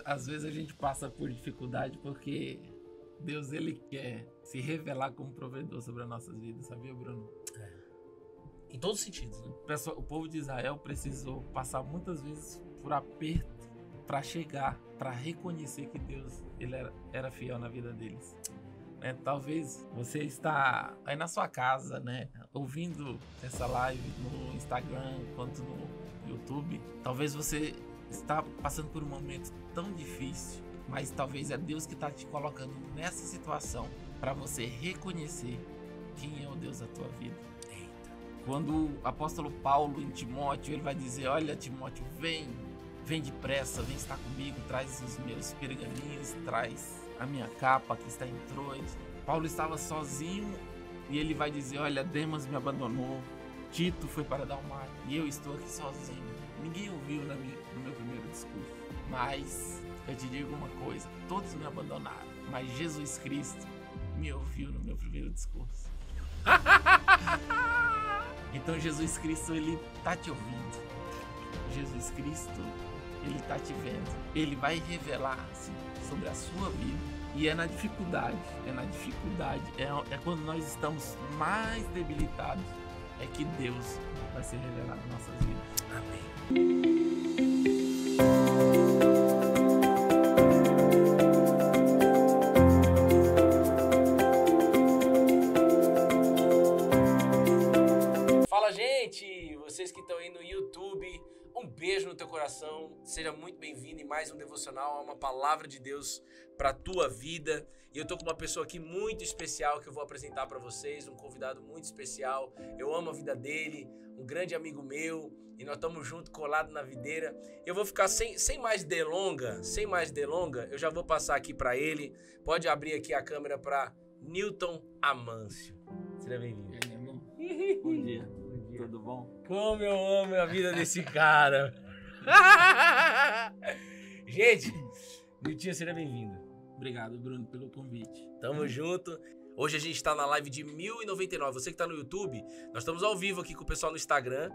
Às vezes a gente passa por dificuldade porque Deus, ele quer se revelar como provedor sobre as nossas vidas, sabia, Bruno? Em todos os sentidos, né? O povo de Israel precisou passar muitas vezes por aperto para chegar, para reconhecer que Deus ele era fiel na vida deles. Talvez você está aí na sua casa, né, ouvindo essa live no Instagram quanto no YouTube. Talvez você está passando por um momento tão difícil, mas talvez é Deus que está te colocando nessa situação para você reconhecer quem é o Deus da tua vida. Quando o apóstolo Paulo em Timóteo, ele vai dizer: olha, Timóteo, vem depressa, vem estar comigo, traz os meus pergaminhos, traz a minha capa que está em Troas. Paulo estava sozinho e ele vai dizer: olha, Demas me abandonou, Tito foi para Dalmácia e eu estou aqui sozinho. Ninguém ouviu no meu primeiro discurso, mas eu te digo uma coisa: todos me abandonaram, mas Jesus Cristo me ouviu no meu primeiro discurso. Então Jesus Cristo, ele tá te ouvindo. Jesus Cristo, ele tá te vendo. Ele vai revelar-se sobre a sua vida. E é na dificuldade, é quando nós estamos mais debilitados, é que Deus vai se revelar nas nossas vidas. Amém. Vocês que estão aí no YouTube, um beijo no teu coração, seja muito bem-vindo em mais um devocional, uma palavra de Deus para tua vida. E eu tô com uma pessoa aqui muito especial que eu vou apresentar para vocês, um convidado muito especial. Eu amo a vida dele, um grande amigo meu, e nós estamos juntos, colados na videira. Eu vou ficar sem mais delonga, eu já vou passar aqui para ele. Pode abrir aqui a câmera para Newton Amâncio. Seja bem-vindo. E aí, irmão? Bom dia. Tudo bom? Como eu amo a vida desse cara. Gente, Niltinho, seja bem-vindo. Obrigado, Bruno, pelo convite. Tamo junto. Hoje a gente tá na live de 1099. Você que tá no YouTube, nós estamos ao vivo aqui com o pessoal no Instagram.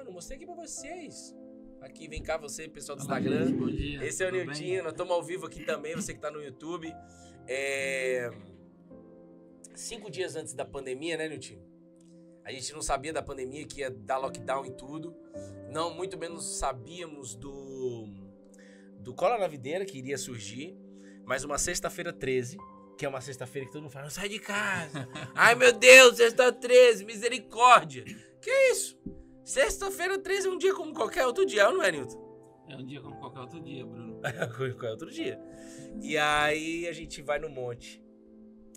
Não mostrei aqui pra vocês. Aqui, vem cá você, pessoal do Instagram. Gente, bom dia. Esse é o Niltinho, nós estamos ao vivo aqui também, você que tá no YouTube. 5 dias antes da pandemia, né, Niltinho? A gente não sabia da pandemia, que ia dar lockdown e tudo. Não, muito menos sabíamos do Cola na Videira, que iria surgir. Mas uma sexta-feira 13, que é uma sexta-feira que todo mundo fala: não sai de casa. Ai, meu Deus, sexta 13, misericórdia. Que isso? Sexta-feira 13 é um dia como qualquer outro dia, não é, Nilton? É um dia como qualquer outro dia, Bruno. Qualquer outro dia. E aí a gente vai no monte.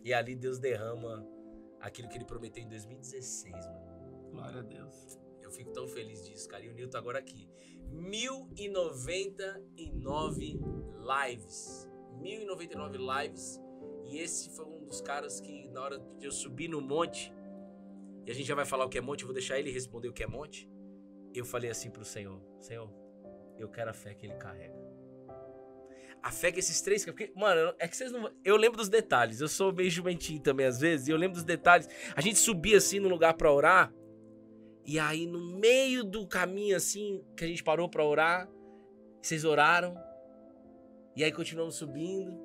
E ali Deus derrama aquilo que ele prometeu em 2016, mano. Glória a Deus. Eu fico tão feliz disso, cara. E o Nilton agora aqui. 1099 lives. 1099 lives. E esse foi um dos caras que, na hora de eu subir no monte, e a gente já vai falar o que é monte, eu vou deixar ele responder o que é monte. Eu falei assim pro Senhor: Senhor, eu quero a fé que ele carrega. A fé que esses três... Porque, mano, é que vocês não... Eu lembro dos detalhes. Eu sou meio jumentinho também, às vezes. E eu lembro dos detalhes. A gente subia, assim, no lugar pra orar. E aí, no meio do caminho, assim, que a gente parou pra orar, vocês oraram. E aí, continuamos subindo.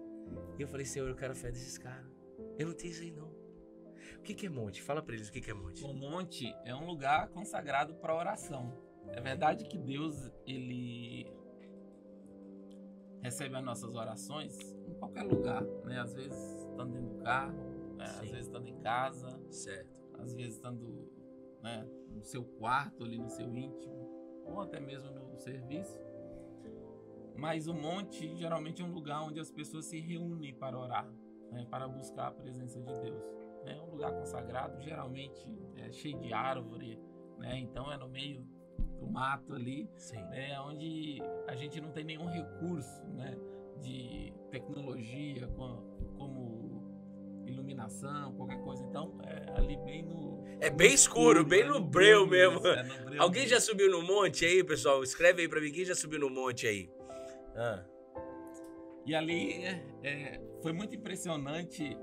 E eu falei: Senhor, eu quero a fé desses caras. Eu não tenho isso aí, não. O que é monte? Fala pra eles o que é monte. O monte é um lugar consagrado pra oração. É verdade que Deus, ele... recebe as nossas orações em qualquer lugar, né? Às vezes estando dentro do carro, né? Às vezes estando em casa, certo? Às vezes estando, né, no seu quarto, ali no seu íntimo, ou até mesmo no serviço. Mas o monte geralmente é um lugar onde as pessoas se reúnem para orar, né, para buscar a presença de Deus. É um lugar consagrado, geralmente é cheio de árvore, né? Então é no meio do mato ali, né, onde a gente não tem nenhum recurso, né, de tecnologia como iluminação, qualquer coisa. Então é ali bem no... É bem escuro, bem no breu mesmo. No breu Alguém mesmo. já subiu no monte aí, pessoal? Escreve aí pra mim quem já subiu no monte aí. E ali foi muito impressionante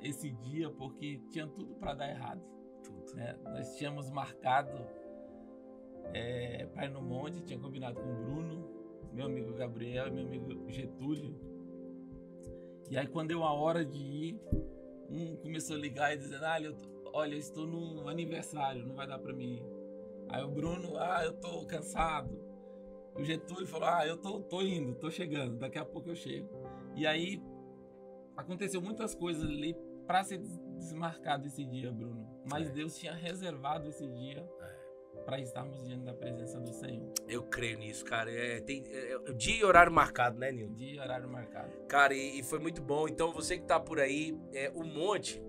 esse dia, porque tinha tudo para dar errado. Tudo. Né? Nós tínhamos marcado para ir no monte, tinha combinado com o Bruno, meu amigo Gabriel e meu amigo Getúlio. E aí quando deu a hora de ir, um começou a ligar e dizendo, olha, eu estou num aniversário, não vai dar pra mim ir. Aí o Bruno, eu tô cansado. O Getúlio falou, eu tô indo, tô chegando, daqui a pouco eu chego. E aí aconteceu muitas coisas ali para ser desmarcado esse dia, Bruno. Mas Deus tinha reservado esse dia para estarmos diante da presença do Senhor. Eu creio nisso, cara. Tem dia e horário marcado, né, Nilton? Dia e horário marcado. Cara, e foi muito bom. Então, você que tá por aí, o monte,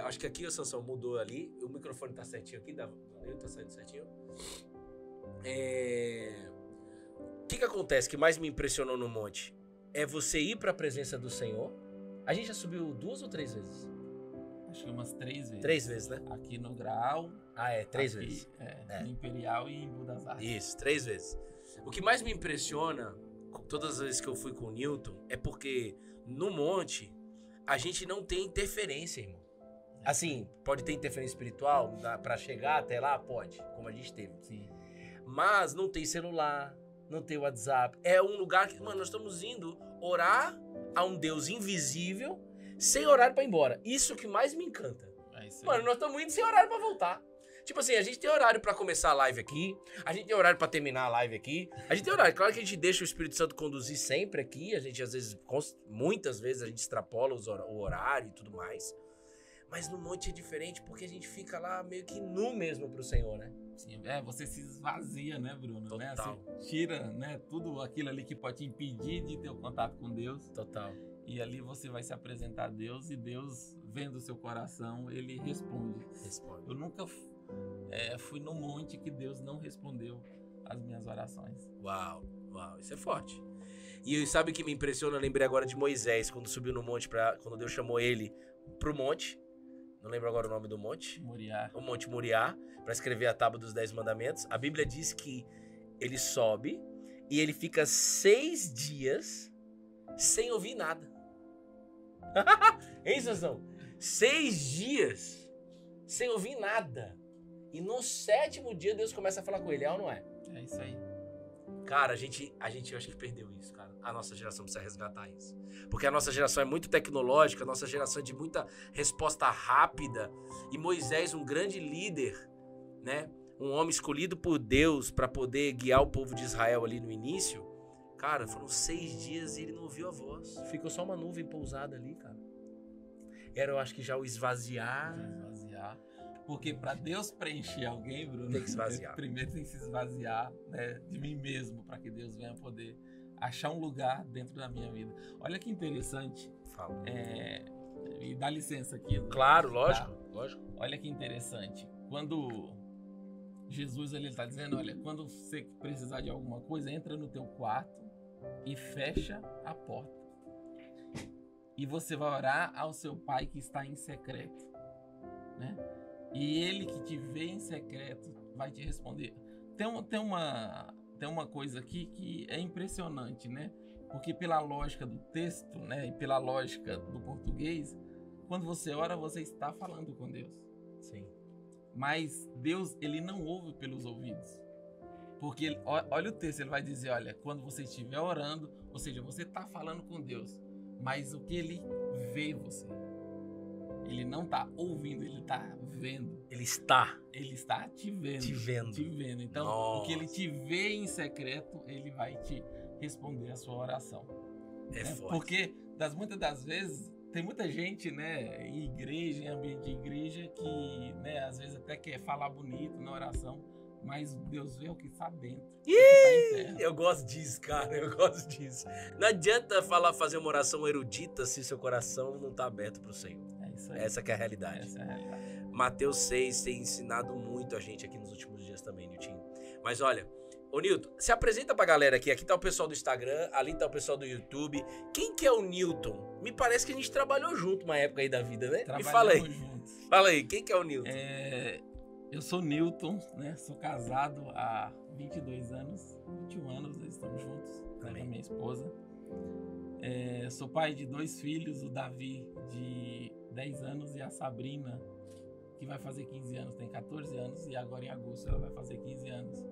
acho que aqui a Sansão mudou ali. O microfone tá certinho aqui, tá saindo certinho. O que acontece que mais me impressionou no monte? É você ir para a presença do Senhor. A gente já subiu 2 ou 3 vezes? Acho que umas 3 vezes. 3 vezes, né? Aqui no Graal. 3 vezes. No Imperial e em Budas Artes. Isso, 3 vezes. O que mais me impressiona, todas as vezes que eu fui com o Newton, é porque no monte a gente não tem interferência, irmão. Assim, pode ter interferência espiritual para chegar até lá? Pode, como a gente teve. Sim. Mas não tem celular, não tem WhatsApp. É um lugar que, mano, nós estamos indo orar a um Deus invisível sem horário pra ir embora. Isso que mais me encanta. Mano, nós estamos indo sem horário pra voltar. Tipo assim, a gente tem horário pra começar a live aqui, a gente tem horário pra terminar a live aqui, a gente tem horário. Claro que a gente deixa o Espírito Santo conduzir sempre aqui, a gente às vezes, muitas vezes a gente extrapola o horário e tudo mais. Mas no monte é diferente porque a gente fica lá meio que nu mesmo pro Senhor, né? Sim, você se esvazia, né, Bruno? Total. Né? Você tira, né, tudo aquilo ali que pode te impedir de ter o contato com Deus. Total. E ali você vai se apresentar a Deus e Deus, vendo o seu coração, ele responde. Eu nunca fui num monte que Deus não respondeu as minhas orações. Uau, isso é forte. E sabe o que me impressiona? Eu lembrei agora de Moisés, quando subiu no monte, quando Deus chamou ele pro monte. Não lembro agora o nome do monte. Moriá. O Monte Moriá, para escrever a Tábua dos 10 Mandamentos. A Bíblia diz que ele sobe e ele fica 6 dias sem ouvir nada. Hein, Sansão? 6 dias sem ouvir nada. E no 7º dia Deus começa a falar com ele, ou não é? É isso aí. Cara, a gente eu acho que perdeu isso, cara. A nossa geração precisa resgatar isso. Porque a nossa geração é muito tecnológica, a nossa geração é de muita resposta rápida. E Moisés, um grande líder, né? Um homem escolhido por Deus para poder guiar o povo de Israel ali no início. Cara, foram 6 dias e ele não ouviu a voz. Ficou só uma nuvem pousada ali, cara. Era, eu acho que já o esvaziar. Porque para Deus preencher alguém, Bruno, tem que esvaziar. Primeiro tem que se esvaziar, né, de mim mesmo, para que Deus venha poder achar um lugar dentro da minha vida. Olha que interessante. Fala. E dá licença aqui. Claro, lógico. Olha que interessante. Quando Jesus ele está dizendo, olha, quando você precisar de alguma coisa, entra no teu quarto e fecha a porta. E você vai orar ao seu pai que está em secreto, né? E ele que te vê em secreto vai te responder. Tem uma coisa aqui que é impressionante, né? Porque pela lógica do texto, né, e pela lógica do português, quando você ora, você está falando com Deus. Sim. Mas Deus, ele não ouve pelos ouvidos. Porque, olha o texto, ele vai dizer, olha, quando você estiver orando, ou seja, você está falando com Deus, mas o que ele vê você. Ele não está ouvindo, ele está vendo. Ele está te vendo. Te vendo. Então, Nossa. O que ele te vê em secreto, ele vai te responder a sua oração. É forte. Porque, muitas das vezes, tem muita gente, né, em igreja, em ambiente de igreja, que, né, às vezes até quer falar bonito na oração, mas Deus vê o que está dentro. Eu gosto disso, cara. Eu gosto disso. Não adianta fazer uma oração erudita se seu coração não está aberto para o Senhor. Isso aí. Essa que é a realidade. Essa é a realidade. Mateus 6 tem ensinado muito a gente aqui nos últimos dias também, Nilton. Mas olha, ô Nilton, se apresenta pra galera aqui. Aqui tá o pessoal do Instagram, ali tá o pessoal do YouTube. Quem que é o Nilton? Me parece que a gente trabalhou junto uma época aí da vida, né? Me fala aí. Juntos. Fala aí, quem que é o Nilton? Eu sou Nilton, né? Sou casado há 22 anos. 21 anos, nós estamos juntos, né, com a minha esposa. Sou pai de 2 filhos, o Davi de 10 anos e a Sabrina, que vai fazer 15 anos, tem 14 anos e agora em agosto ela vai fazer 15 anos.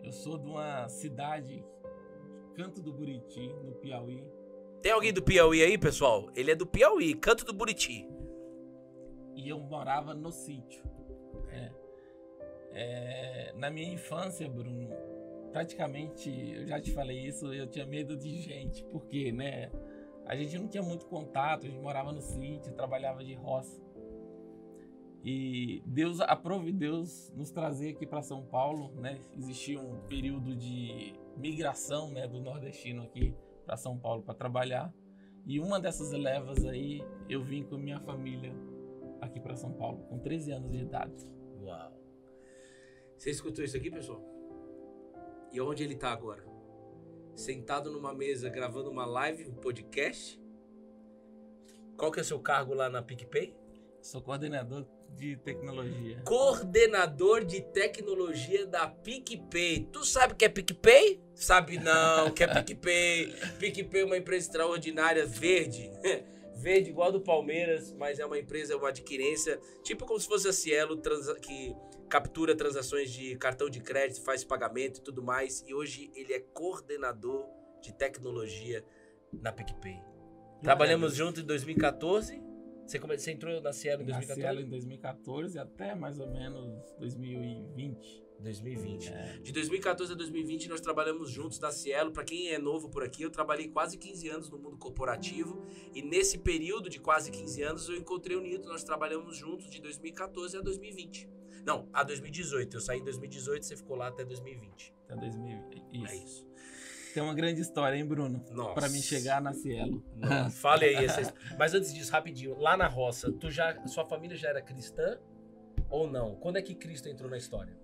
Eu sou de uma cidade Canto do Buriti, no Piauí. Tem alguém do Piauí aí, pessoal? Ele é do Piauí, Canto do Buriti. E eu morava no sítio. Na minha infância, Bruno, praticamente, eu já te falei isso, eu tinha medo de gente, porque, né, a gente não tinha muito contato, a gente morava no sítio, trabalhava de roça. E Deus nos trazer aqui para São Paulo, né? Existia um período de migração, né, do nordestino aqui para São Paulo para trabalhar. E uma dessas levas aí, eu vim com minha família aqui para São Paulo, com 13 anos de idade. Uau. Você escutou isso aqui, pessoal? E onde ele tá agora? Sentado numa mesa, gravando uma live, um podcast? Qual que é o seu cargo lá na PicPay? Sou coordenador de tecnologia. Coordenador de tecnologia da PicPay. Tu sabe o que é PicPay? Sabe não, que é PicPay. PicPay é uma empresa extraordinária, verde. Verde igual a do Palmeiras, mas é uma empresa, uma adquirência, tipo como se fosse a Cielo, que captura transações de cartão de crédito, faz pagamento e tudo mais. E hoje ele é coordenador de tecnologia na PicPay. Trabalhamos junto em 2014. Você entrou na Cielo em 2014? Na Cielo em 2014 até mais ou menos 2020. 2020. De 2014 a 2020 nós trabalhamos juntos na Cielo. Para quem é novo por aqui, eu trabalhei quase 15 anos no mundo corporativo e nesse período de quase 15 anos eu encontrei o Nilton, nós trabalhamos juntos de 2014 a 2020. Não, a 2018. Eu saí em 2018, você ficou lá até 2020. Até 2020. Isso. É isso. Tem uma grande história, hein, Bruno? Nossa. Pra mim chegar na Cielo. Fale aí. Mas antes disso, rapidinho. Lá na roça, sua família já era cristã ou não? Quando é que Cristo entrou na história?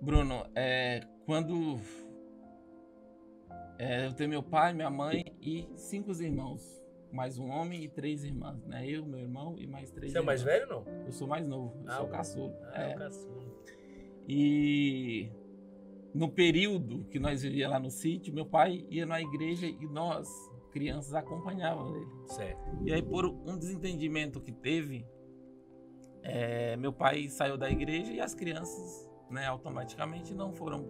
Bruno, quando eu tenho meu pai, minha mãe e 5 irmãos. Mais um homem e 3 irmãs, né? Eu, meu irmão e mais 3 irmãs. Você é o mais velho ou não? Eu sou mais novo, eu sou o caçula. o caçula. E no período que nós vivíamos lá no sítio, meu pai ia na igreja e nós, crianças, acompanhávamos ele. Certo. E aí, por um desentendimento que teve, meu pai saiu da igreja e as crianças, né, automaticamente não foram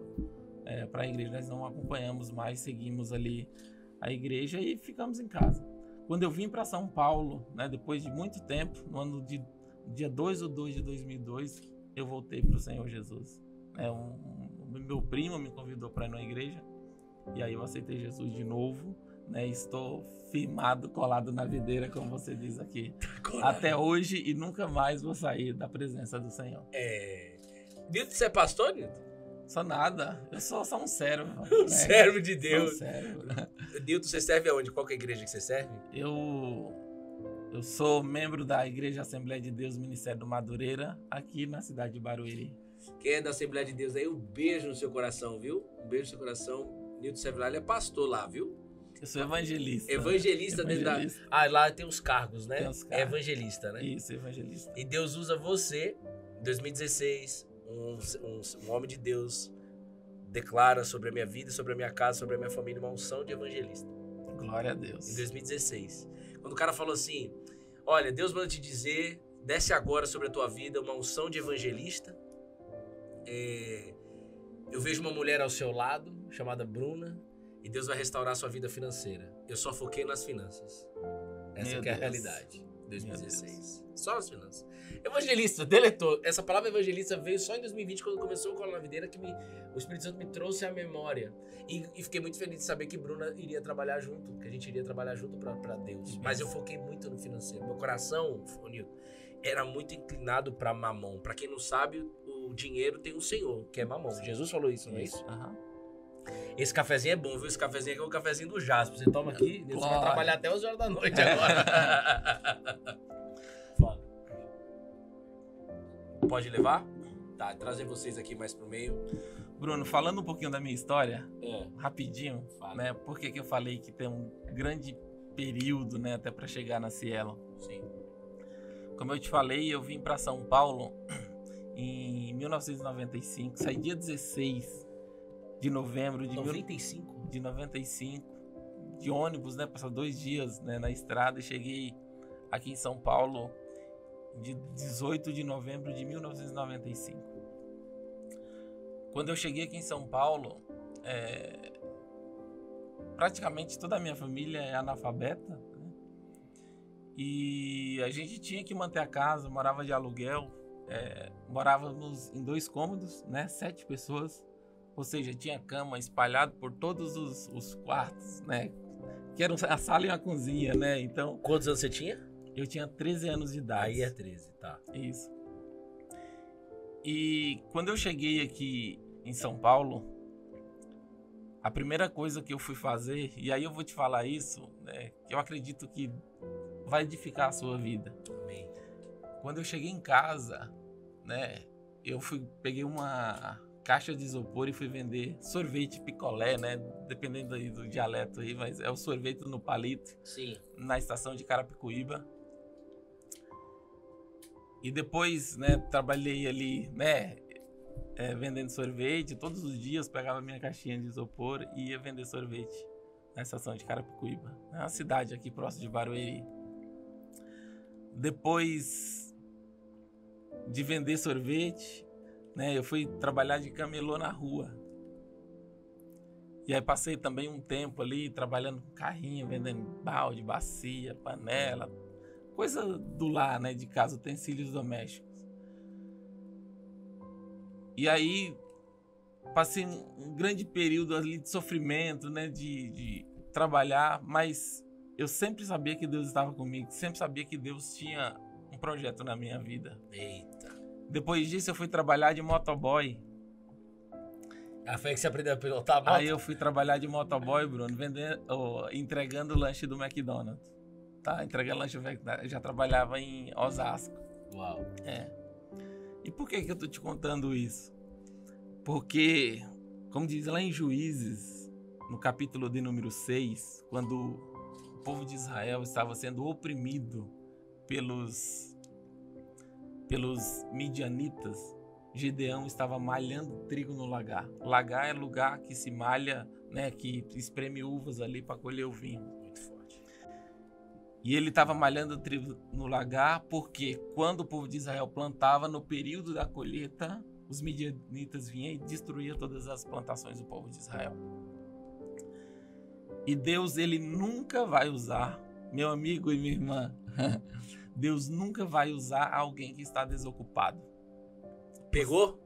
para a igreja. Nós não acompanhamos mais, seguimos ali a igreja e ficamos em casa. Quando eu vim para São Paulo, né, depois de muito tempo, no ano de dia 2/2 de 2002, eu voltei para o Senhor Jesus. Meu primo me convidou para ir na igreja e aí eu aceitei Jesus de novo, né? Estou firmado, colado na videira, como você diz aqui, até hoje e nunca mais vou sair da presença do Senhor. Nilton, você é pastor, Nilton? Sou nada, eu sou só um servo. Um servo de Deus. Sou um servo. Nilton, você serve aonde? Qual que é a igreja que você serve? Eu sou membro da Igreja Assembleia de Deus, Ministério do Madureira, aqui na cidade de Barueri. Quem é da Assembleia de Deus aí, um beijo no seu coração, viu? Um beijo no seu coração. Nilton serve lá, ele é pastor lá, viu? Eu sou evangelista. Evangelista. Dentro da... lá tem os cargos, né? Tem os cargos. É evangelista, né? Isso, evangelista. E Deus usa você, em 2016, um homem de Deus, declara sobre a minha vida, sobre a minha casa, sobre a minha família, uma unção de evangelista. Glória a Deus. Em 2016. Quando o cara falou assim, olha, Deus manda te dizer, desce agora sobre a tua vida uma unção de evangelista. Eu vejo uma mulher ao seu lado, chamada Bruna, e Deus vai restaurar a sua vida financeira. Eu só foquei nas finanças. Essa que é a realidade. 2016. Só nas finanças. Evangelista, deletou. Essa palavra evangelista veio só em 2020, quando começou o Cola na Videira, que o Espírito Santo me trouxe à memória. E fiquei muito feliz de saber que Bruna iria trabalhar junto, que a gente iria trabalhar junto para Deus. Mas eu foquei muito no financeiro. Meu coração, Nilton, era muito inclinado para mamão. Para quem não sabe, o dinheiro tem um senhor, que é mamão. Jesus falou isso, não é isso? Uhum. Esse cafezinho é bom, viu? Esse cafezinho aqui é o cafezinho do Jasper. Você toma aqui, Deus vai trabalhar até as horas da noite agora. Fala. Pode levar? Tá, trazer vocês aqui mais pro meio. Bruno, falando um pouquinho da minha história, rapidinho, né? Por que eu falei que tem um grande período, né, até para chegar na Cielo? Sim. Como eu te falei, eu vim para São Paulo em 1995, saí dia 16 de novembro de 95? De 95, de ônibus, né? Passei 2 dias, né, na estrada e cheguei aqui em São Paulo de 18 de novembro de 1995. Quando eu cheguei aqui em São Paulo, praticamente toda a minha família é analfabeta, né? E a gente tinha que manter a casa, morava de aluguel, morávamos em 2 cômodos, né? 7 pessoas, ou seja, tinha cama espalhado por todos os quartos, né? Que eram a sala e a cozinha, né? Então, Quantos anos você tinha? eu tinha 13 anos de idade. Aí é 13, tá. Isso. E quando eu cheguei aqui em São Paulo, a primeira coisa que eu fui fazer, e aí eu vou te falar isso, né, que eu acredito que vai edificar a sua vida. Amém. Quando eu cheguei em casa, né, peguei uma caixa de isopor e fui vender sorvete picolé, né, dependendo aí do dialeto aí, mas é o sorvete no palito. Sim. Na estação de Carapicuíba. E depois, né, trabalhei ali, né, vendendo sorvete. Todos os dias pegava minha caixinha de isopor e ia vender sorvete na estação de Carapicuíba. É uma cidade aqui próximo de Barueri. Depois de vender sorvete, né, eu fui trabalhar de camelô na rua. E aí passei também um tempo ali trabalhando com carrinho, vendendo balde, bacia, panela, coisa do lar, né, de casa, utensílios domésticos. E aí passei um grande período ali de sofrimento, né, de trabalhar, mas eu sempre sabia que Deus estava comigo, sempre sabia que Deus tinha um projeto na minha vida. Eita. Depois disso eu fui trabalhar de motoboy. Ah, foi aí que você aprendeu a pilotar a moto? Aí eu fui trabalhar de motoboy, Bruno, entregando lanche do McDonald's. Tá, entregando lanche, eu já trabalhava em Osasco. Uau. E por que eu tô te contando isso? Porque, como diz lá em Juízes, no capítulo de número 6, quando o povo de Israel estava sendo oprimido pelos midianitas, Gideão estava malhando trigo no lagar. Lagar é lugar que se malha, né, que espreme uvas ali para colher o vinho. Muito forte. E ele estava malhando trigo no lagar porque quando o povo de Israel plantava, no período da colheita, os midianitas vinham e destruíam todas as plantações do povo de Israel. E Deus, ele nunca vai usar, meu amigo e minha irmã, Deus nunca vai usar alguém que está desocupado. Pegou?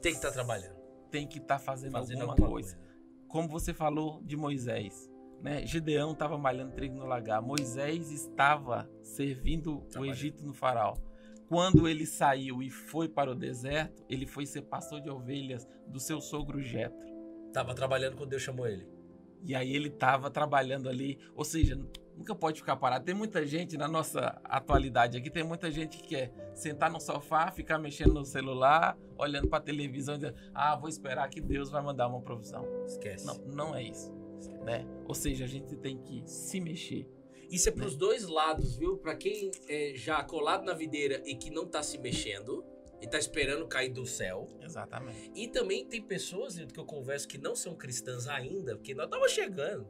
Tem que estar trabalhando. Tem que estar fazendo alguma coisa. Como você falou de Moisés, né? Gideão estava malhando trigo no lagar. Moisés estava servindo o Egito no faraó. Quando ele saiu e foi para o deserto, ele foi ser pastor de ovelhas do seu sogro Jetro. Tava trabalhando quando Deus chamou ele. E aí ele estava trabalhando ali, ou seja, nunca pode ficar parado. Tem muita gente na nossa atualidade aqui, tem muita gente que quer sentar no sofá, ficar mexendo no celular, olhando para a televisão e dizer, vou esperar que Deus vai mandar uma provisão. Esquece. Não é isso, né? Ou seja, a gente tem que se mexer. Isso é pros dois lados, viu? Pra quem é já colado na videira e que não tá se mexendo e tá esperando cair do céu. Exatamente. E também tem pessoas que eu converso que não são cristãs ainda, porque nós estamos chegando,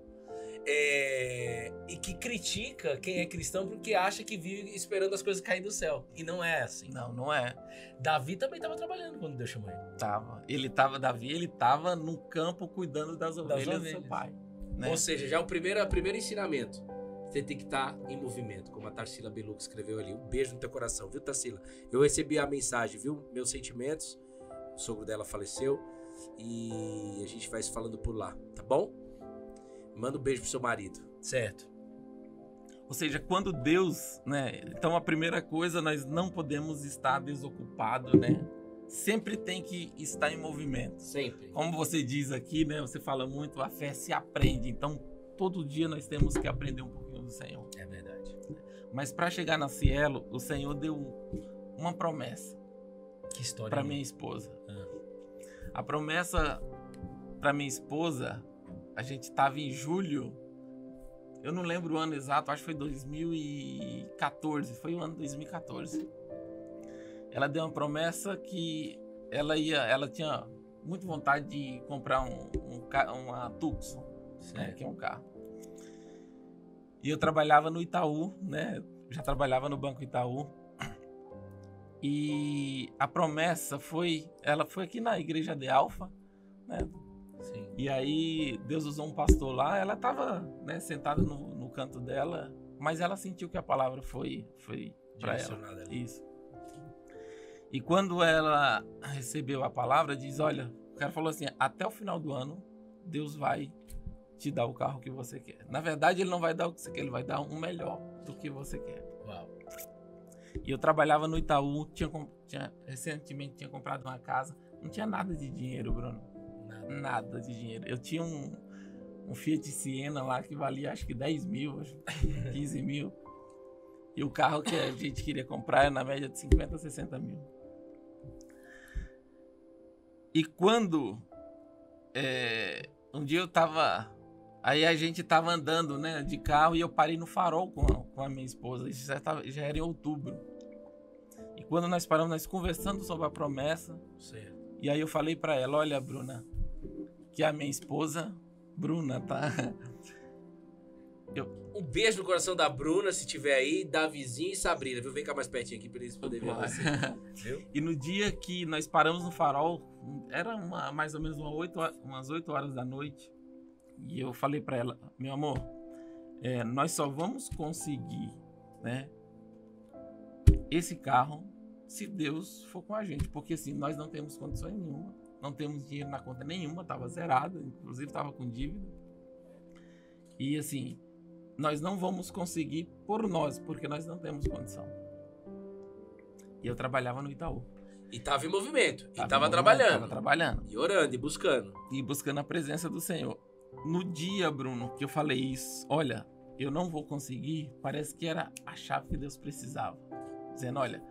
e que critica quem é cristão porque acha que vive esperando as coisas cair do céu. E não é assim. Não é. Davi também estava trabalhando quando Deus chamou ele. Davi estava no campo cuidando das ovelhas do seu pai. Né? Ou seja, já o primeiro ensinamento. Você tem que estar em movimento, como a Tarsila Beluca escreveu ali. Um beijo no teu coração, viu, Tarsila? Eu recebi a mensagem, viu? Meus sentimentos. O sogro dela faleceu. E a gente vai se falando por lá, tá bom? Manda um beijo pro seu marido. Certo. Ou seja, quando Deus, né? Então a primeira coisa, nós não podemos estar desocupado, né? Sempre tem que estar em movimento. Sempre. Como você diz aqui, né? Você fala muito, a fé se aprende. Então, todo dia nós temos que aprender um pouquinho do Senhor. É verdade. Mas para chegar na Cielo, o Senhor deu uma promessa. Que história. Para minha esposa. A promessa para minha esposa, a gente estava em julho. Eu não lembro o ano exato, acho que foi 2014. Foi o ano 2014. Ela deu uma promessa que ela tinha muita vontade de comprar uma Tucson, né, que é um carro. E eu trabalhava no Itaú, né? Já trabalhava no Banco Itaú. E a promessa ela foi aqui na igreja de Alfa, né? Sim. E aí Deus usou um pastor lá, ela estava, né, sentada no canto dela, mas ela sentiu que a palavra foi para ela. Ali. Isso. E quando ela recebeu a palavra, diz, olha, o cara falou assim, até o final do ano, Deus vai te dar o carro que você quer. Na verdade, ele não vai dar o que você quer, ele vai dar um melhor do que você quer. Uau. E eu trabalhava no Itaú, recentemente tinha comprado uma casa, não tinha nada de dinheiro, Bruno. Nada de dinheiro. Eu tinha um Fiat Siena lá que valia acho que 10 mil, 15 mil. E o carro que a gente queria comprar era na média de 50, 60 mil. E quando um dia eu tava... Aí a gente tava andando, né, de carro e eu parei no farol com a minha esposa. Isso já era em outubro. E quando nós paramos, nós conversando sobre a promessa. Certo. E aí eu falei pra ela, olha, Bruna, que a minha esposa, Bruna, tá... Um beijo no coração da Bruna, se tiver aí, Davizinho e Sabrina, viu? Vem cá mais pertinho aqui pra eles poderem ver você. Viu? E no dia que nós paramos no farol, era mais ou menos umas 8 horas da noite. E eu falei pra ela, meu amor, nós só vamos conseguir, né, esse carro se Deus for com a gente. Porque assim, nós não temos condições nenhuma, não temos dinheiro na conta nenhuma, tava zerado, inclusive tava com dívida. E assim, nós não vamos conseguir por nós, porque nós não temos condição. E eu trabalhava no Itaú. E tava em movimento, e tava Tava trabalhando. E orando, e buscando. E buscando a presença do Senhor. No dia, Bruno, que eu falei isso, olha, eu não vou conseguir, parece que era a chave que Deus precisava. Dizendo, olha,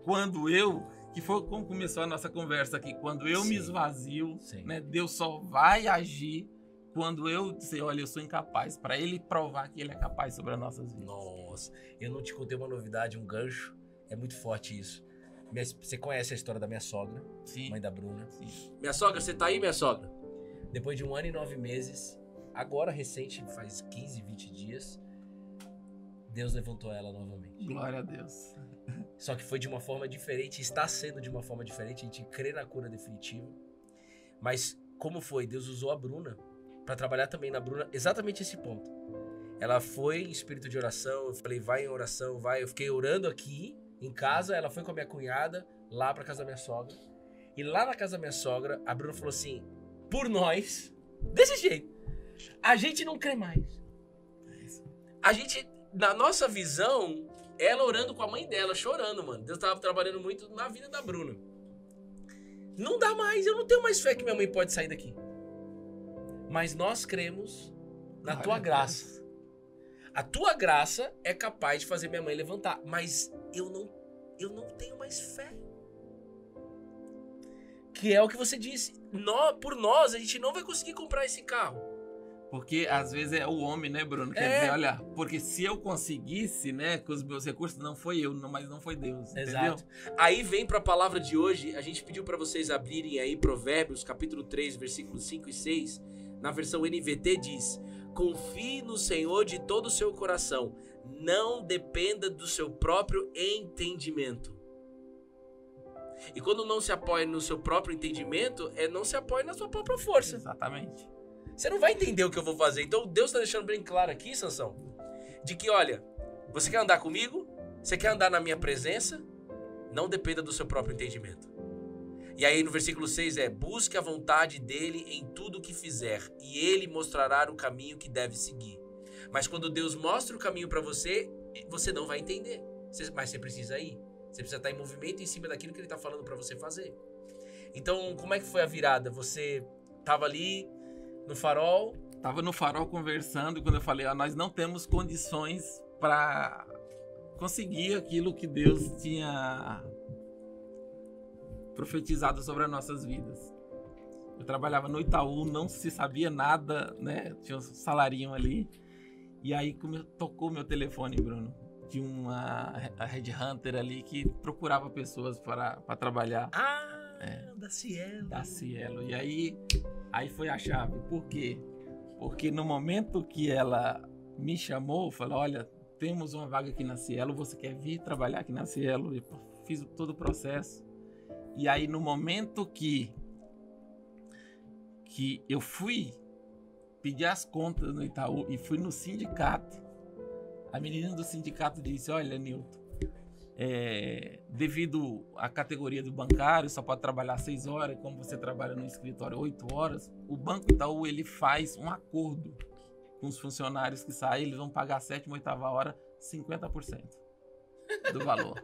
quando eu, que foi como começou a nossa conversa aqui, quando eu me esvazio, né, Deus só vai agir quando eu dizer, olha, eu sou incapaz, para ele provar que ele é capaz sobre as nossas vidas. Nossa, eu não te contei uma novidade, um gancho, é muito forte isso. Você conhece a história da minha sogra, Sim. Mãe da Bruna? Sim. Minha sogra, você tá aí, minha sogra? Depois de 1 ano e 9 meses, agora recente, faz 15, 20 dias, Deus levantou ela novamente. Glória a Deus. Só que foi de uma forma diferente, está sendo de uma forma diferente, a gente crê na cura definitiva. Mas como foi? Deus usou a Bruna para trabalhar também na Bruna exatamente esse ponto. Ela foi em espírito de oração, eu falei, vai em oração, vai. Eu fiquei orando aqui em casa, ela foi com a minha cunhada lá para casa da minha sogra. E lá na casa da minha sogra, a Bruna falou assim, por nós, desse jeito, a gente não crê mais. A gente, na nossa visão, ela orando com a mãe dela, chorando, mano. Deus tava trabalhando muito na vida da Bruna. Não dá mais, eu não tenho mais fé que minha mãe pode sair daqui. Mas nós cremos na tua graça. A tua graça é capaz de fazer minha mãe levantar. Mas eu não tenho mais fé. Que é o que você disse. Por nós, a gente não vai conseguir comprar esse carro. Porque às vezes é o homem, né, Bruno? Quer dizer, olha, porque se eu conseguisse, né, com os meus recursos, não foi eu, mas não foi Deus. Exato. Entendeu? Aí vem pra palavra de hoje, a gente pediu pra vocês abrirem aí Provérbios, capítulo 3, versículos 5 e 6. Na versão NVT diz, confie no Senhor de todo o seu coração, não dependa do seu próprio entendimento. E quando não se apoia no seu próprio entendimento, não se apoia na sua própria força. Exatamente. Você não vai entender o que eu vou fazer. Então Deus está deixando bem claro aqui, Sansão, de que, olha, você quer andar comigo? Você quer andar na minha presença? Não dependa do seu próprio entendimento. E aí no versículo 6 busque a vontade dele em tudo o que fizer, e ele mostrará o caminho que deve seguir. Mas quando Deus mostra o caminho para você, você não vai entender. Mas você precisa ir. Você precisa estar em movimento em cima daquilo que ele está falando para você fazer. Então, como é que foi a virada? Você estava ali no farol? Tava no farol conversando e quando eu falei, nós não temos condições para conseguir aquilo que Deus tinha profetizado sobre as nossas vidas. Eu trabalhava no Itaú, não se sabia nada, né? Tinha um salarinho ali. E aí tocou meu telefone, Bruno, de uma headhunter ali que procurava pessoas para trabalhar. Da Cielo. Da Cielo. E aí foi a chave. Por quê? Porque no momento que ela me chamou, falou, olha, temos uma vaga aqui na Cielo, você quer vir trabalhar aqui na Cielo? Eu fiz todo o processo. E aí no momento que que eu fui pedir as contas no Itaú e fui no sindicato. A menina do sindicato disse, olha, Nilton, devido à categoria do bancário, só pode trabalhar 6 horas, como você trabalha no escritório 8 horas, o Banco Itaú ele faz um acordo com os funcionários que saem, eles vão pagar a 7ª, 8ª hora 50% do valor.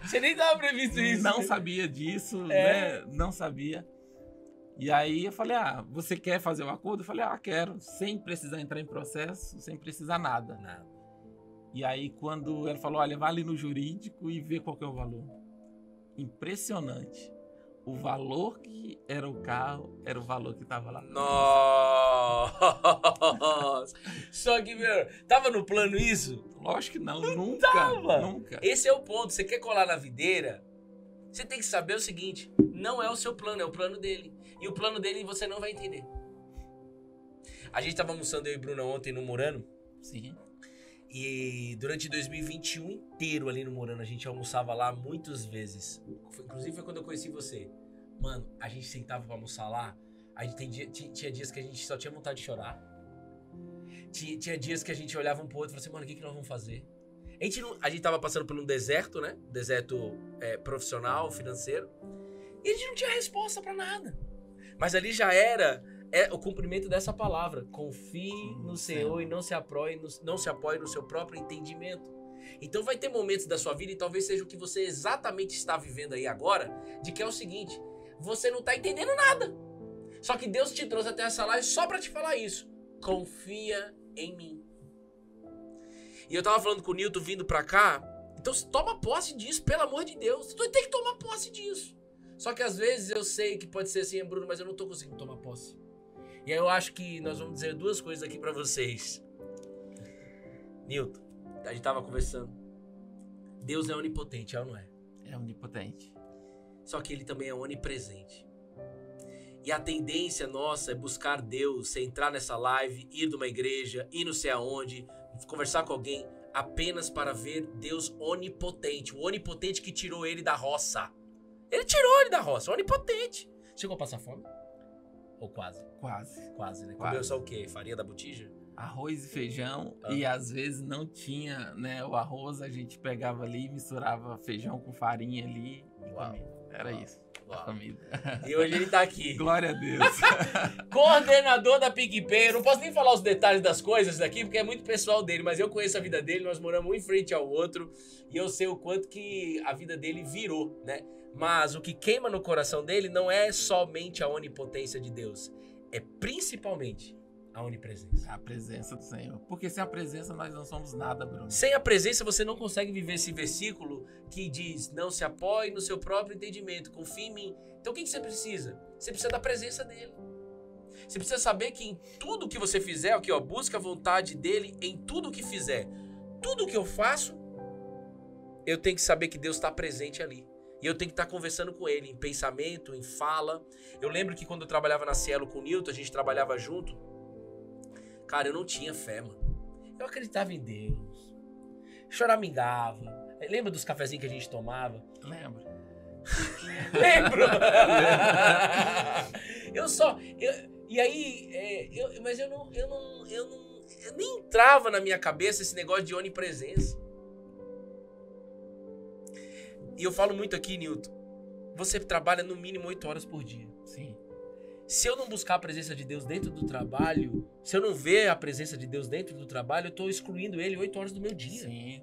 Você nem estava previsto isso. Não sabia disso, né? Não sabia. E aí eu falei, você quer fazer o acordo? Eu falei, quero, sem precisar entrar em processo, sem precisar nada. E aí quando ela falou, olha, vai ali no jurídico e vê qual que é o valor. Impressionante. O valor que era o carro era o valor que tava lá. Nossa! Só que, meu, tava no plano isso? Lógico que não, Tava. Nunca. Esse é o ponto. Você quer colar na videira? Você tem que saber o seguinte, não é o seu plano, é o plano dele. E o plano dele você não vai entender. A gente tava almoçando, eu e Bruna, ontem no Murano. Sim. E durante 2021 inteiro ali no Murano, a gente almoçava lá muitas vezes. Inclusive foi quando eu conheci você. Mano, a gente sentava pra almoçar lá. A gente tinha dias que a gente só tinha vontade de chorar. Tinha dias que a gente olhava um pro outro e falava assim, mano, o que nós vamos fazer? A gente tava passando por um deserto, né? Deserto profissional, financeiro. E a gente não tinha resposta pra nada. Mas ali já era o cumprimento dessa palavra. Confie no Senhor e não se apoie no seu próprio entendimento. Então vai ter momentos da sua vida, e talvez seja o que você exatamente está vivendo aí agora, de que é o seguinte, você não tá entendendo nada. Só que Deus te trouxe até essa live só pra te falar isso. Confia em mim. E eu tava falando com o Nilton vindo pra cá, então toma posse disso, pelo amor de Deus. Você tem que tomar posse disso. Só que às vezes eu sei que pode ser assim, Bruno, mas eu não tô conseguindo tomar posse. E aí eu acho que nós vamos dizer 2 coisas aqui pra vocês. Nilton, a gente tava conversando. Deus é onipotente, é ou não é? É onipotente. Só que ele também é onipresente. E a tendência nossa é buscar Deus, você entrar nessa live, ir numa igreja, ir não sei aonde, conversar com alguém, apenas para ver Deus onipotente. O onipotente que tirou ele da roça. Ele tirou ele da roça, onipotente. Chegou a passar fome? Ou quase? Quase, né? Comeu só o quê? Farinha da botija? Arroz e feijão, e às vezes não tinha, né, o arroz, a gente pegava ali, misturava feijão com farinha ali e comia. Era isso, a comida. E hoje ele tá aqui. Glória a Deus. Coordenador da PicPay. Eu não posso nem falar os detalhes das coisas daqui, porque é muito pessoal dele, mas eu conheço a vida dele, nós moramos um em frente ao outro, e eu sei o quanto que a vida dele virou, né? Mas o que queima no coração dele não é somente a onipotência de Deus, é principalmente a onipresença. A presença do Senhor. Porque sem a presença nós não somos nada, Bruno. Sem a presença você não consegue viver esse versículo que diz, não se apoie no seu próprio entendimento, confie em mim. Então o que você precisa? Você precisa da presença dele. Você precisa saber que em tudo que você fizer, aqui ó, busca a vontade dele em tudo que fizer. Tudo que eu faço, eu tenho que saber que Deus está presente ali. E eu tenho que estar conversando com ele em pensamento, em fala. Eu lembro que quando eu trabalhava na Cielo com o Nilton, a gente trabalhava junto. Cara, eu não tinha fé, mano. Eu acreditava em Deus. Choramingava. Lembra dos cafezinhos que a gente tomava? Lembro. Lembro! Mas eu nem entrava na minha cabeça esse negócio de onipresença. E eu falo muito aqui, Nilton, você trabalha no mínimo 8 horas por dia. Sim. Se eu não buscar a presença de Deus dentro do trabalho, se eu não ver a presença de Deus dentro do trabalho, eu estou excluindo ele 8 horas do meu dia. Sim.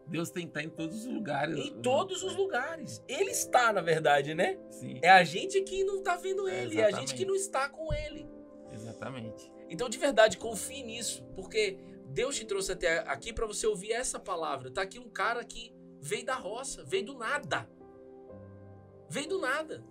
Deus tem que estar em todos os lugares. Em todos os lugares. Ele está, na verdade, né? Sim. É a gente que não está vendo ele, é a gente que não está com ele. Exatamente. Então, de verdade, confie nisso, porque Deus te trouxe até aqui para você ouvir essa palavra. Tá aqui um cara que veio da roça, veio do nada. Veio do nada.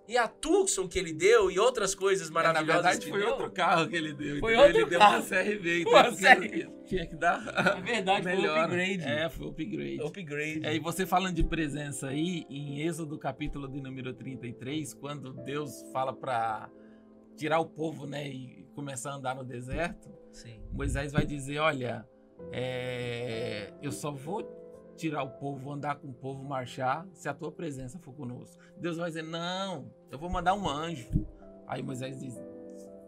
E a Tucson que ele deu e outras coisas maravilhosas. Na verdade, que foi deu, outro carro que ele deu. Foi outro ele deu carro. uma CRV. Então Uma CRV. Tinha que dar. É verdade, melhor. foi upgrade. Foi upgrade. Upgrade. E você falando de presença aí, em Êxodo capítulo de número 33, quando Deus fala para tirar o povo, né, e começar a andar no deserto, Sim. Moisés vai dizer, olha, eu só vou tirar o povo, andar com o povo, marchar, se a tua presença for conosco. Deus vai dizer, não, eu vou mandar um anjo. Aí Moisés diz,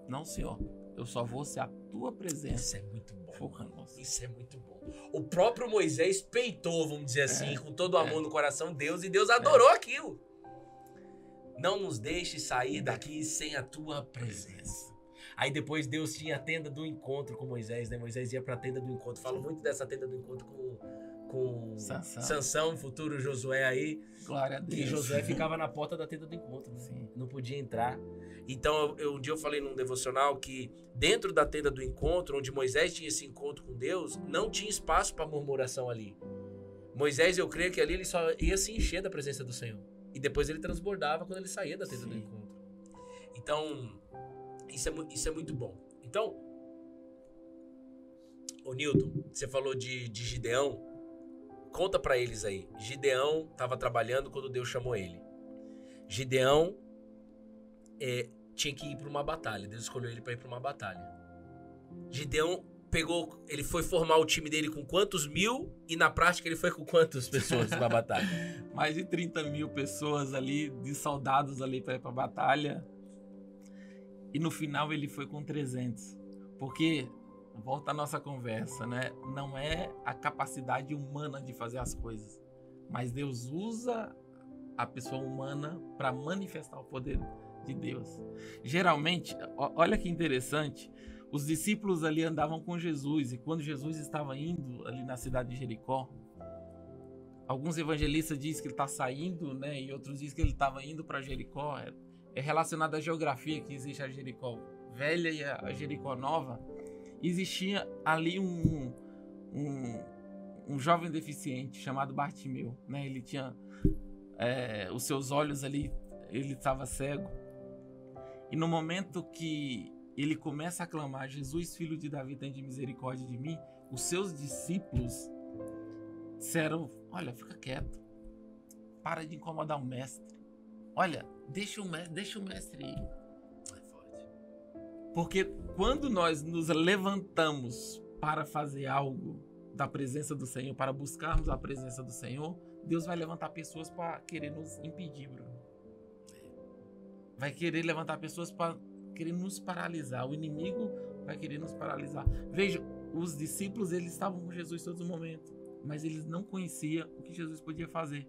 não, Senhor, eu só vou se a tua presença. Isso é muito bom. For conosco. Isso é muito bom. O próprio Moisés peitou, vamos dizer assim, com todo o amor no coração Deus, e Deus adorou aquilo. Não nos deixe sair daqui sem a tua presença. Aí depois Deus tinha a tenda do encontro com Moisés, né? Moisés ia pra tenda do encontro. Falo muito dessa tenda do encontro com Sansão, futuro Josué aí. Glória a Deus. E Josué ficava na porta da tenda do encontro, né? Sim. Não podia entrar. Então, um dia eu falei num devocional que dentro da tenda do encontro, onde Moisés tinha esse encontro com Deus, não tinha espaço para murmuração ali. Moisés, eu creio que ali ele só ia se encher da presença do Senhor. E depois ele transbordava quando ele saía da tenda do encontro. Então, isso é muito bom. Então, ô Newton, você falou de Gideão. Conta pra eles aí. Gideão estava trabalhando quando Deus chamou ele. Gideão tinha que ir para uma batalha. Deus escolheu ele para ir para uma batalha. Gideão ele foi formar o time dele com quantos mil? E na prática ele foi com quantas pessoas pra batalha? Mais de 30 mil pessoas ali, de soldados ali para ir pra batalha. E no final ele foi com 300. Porque, volta à nossa conversa, né? Não é a capacidade humana de fazer as coisas. Mas Deus usa a pessoa humana para manifestar o poder de Deus. Geralmente, olha que interessante, os discípulos ali andavam com Jesus, e quando Jesus estava indo ali na cidade de Jericó, alguns evangelistas dizem que ele está saindo, né, e outros dizem que ele estava indo para Jericó. É relacionado à geografia que existe a Jericó velha e a Jericó nova. Existia ali um jovem deficiente chamado Bartimeu, né? Ele tinha os seus olhos ali, ele estava cego. E no momento que ele começa a clamar, Jesus, filho de Davi, tem de misericórdia de mim, os seus discípulos disseram, olha, fica quieto, para de incomodar o mestre. Olha, deixa o mestre ir. Porque quando nós nos levantamos para fazer algo da presença do Senhor, para buscarmos a presença do Senhor, Deus vai levantar pessoas para querer nos impedir, Bruno. Vai querer levantar pessoas para querer nos paralisar. O inimigo vai querer nos paralisar. Veja, os discípulos, eles estavam com Jesus todo momento, mas eles não conheciam o que Jesus podia fazer.